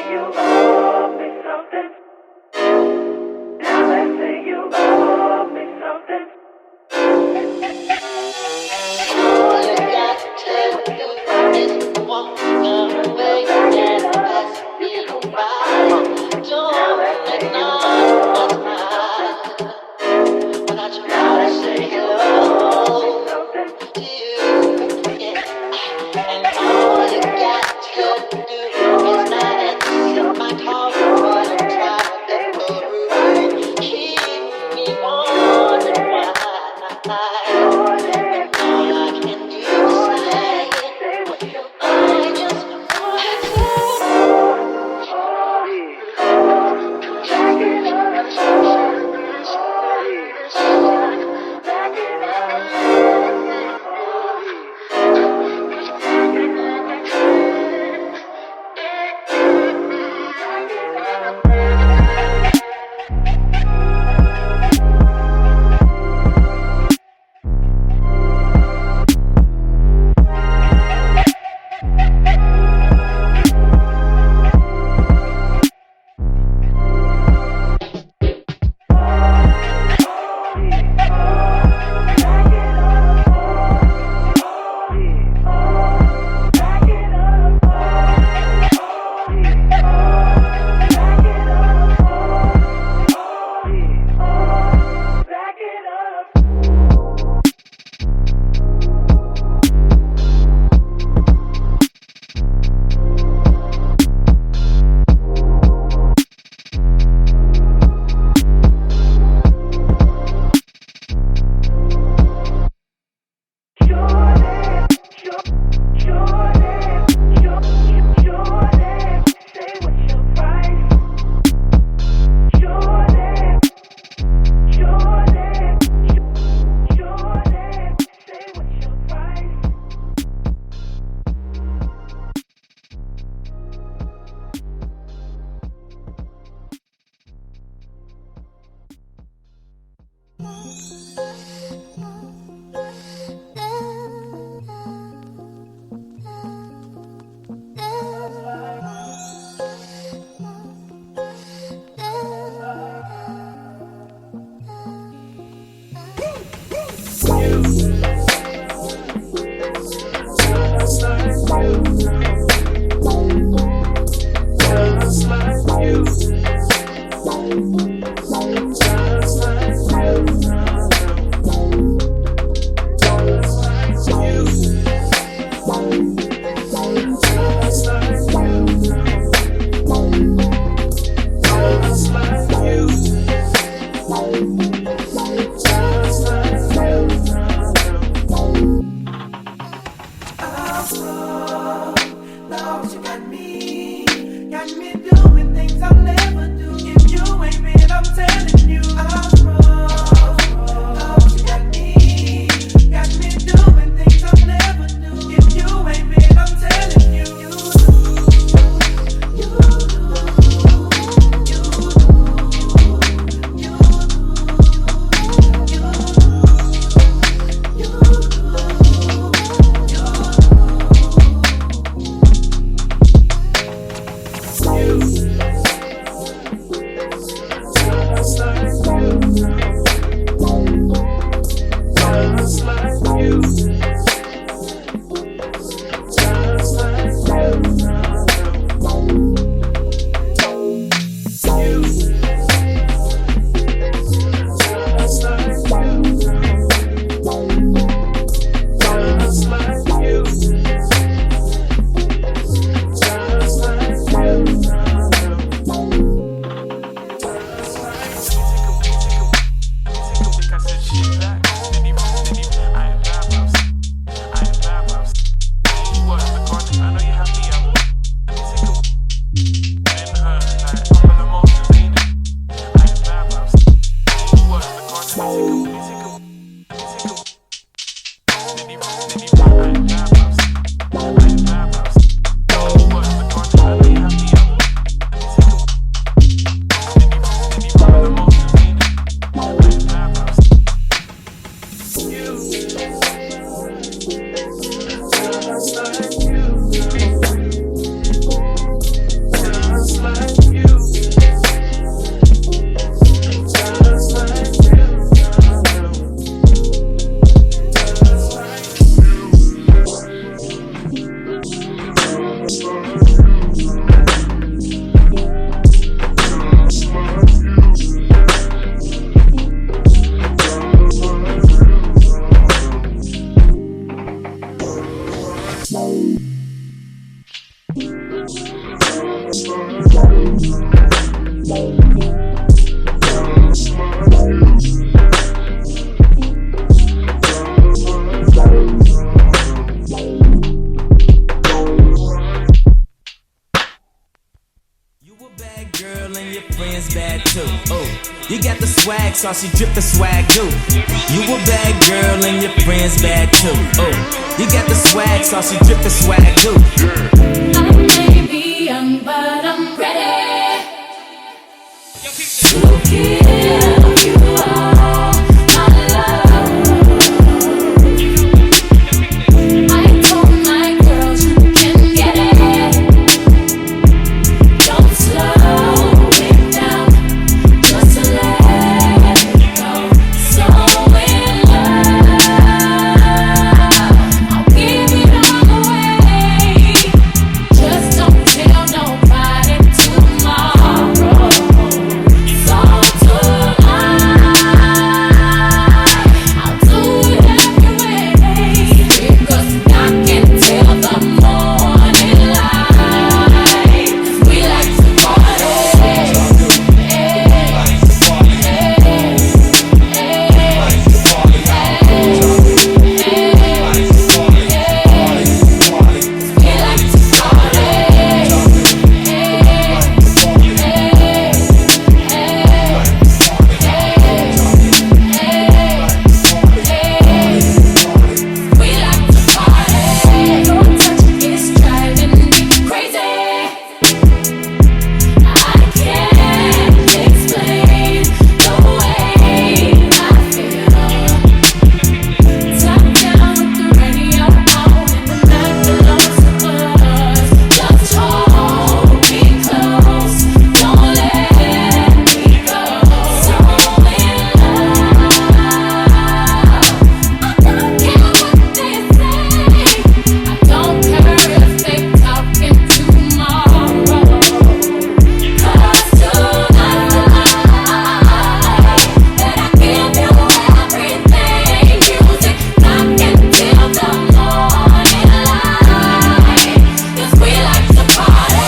you owe me something. Now let's say you owe me something. All you got to do is walk away and pass me by. Don't ignore what's mine. Without your power, say hello to you. Yeah. And all you got to do is not answer. sauce, you drip the swag too. You a bad girl and your friends bad too. Oh, you got the swag sauce, you drip the swag too. I may be young, but I'm ready to give you all my love. I told my girls you can get it. Don't slow it down, just let it go. So in love, I'll give it all away. Just don't tell nobody tomorrow. So tonight, I'll do it every way, because I can tell the morning light. We like to party. Your touch is driving me crazy. I can't explain the way I feel. Top down with the radio on and the night belongs to us. Just hold me close, don't let me go. So in love, I don't care what they say. I don't care if they talking tomorrow. 'Cause tonight that I give you everything. Music, I can till the morning light. 'Cause we like to party.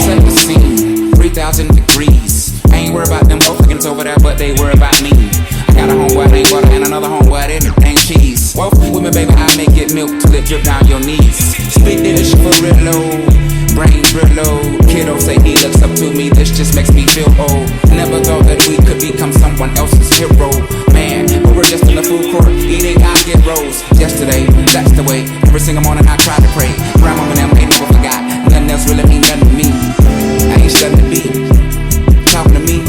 Set the scene, 3,000 degrees. I ain't worried about them both niggas over there, but they worry about me. I got a homeboy named Butter and another homeboy that ain't cheese. Well, with me, baby, I make it milk till it drip down your knees. Speak this shit for real low, brains real low. Kiddo say he looks up to me, this just makes me feel old. Never thought that we could become someone else's hero. Man, we were just in the food court eating our get rolls. Yesterday, that's the way. Every single morning I try to pray. Grandma and them ain't never forgot. Nothing else really mean nothing to me. I ain't studying the beat. Talking to me,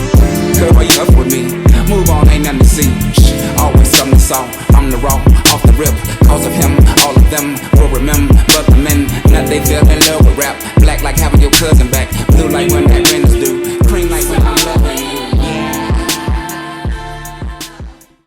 girl, why you up with me? Move on, ain't nothing to see. Shh, always something to saw. I'm the raw, off the rip. Cause of him, all of them will remember the men. Not they fell in love with rap. Black like having your cousin back. Blue like when that wind is due.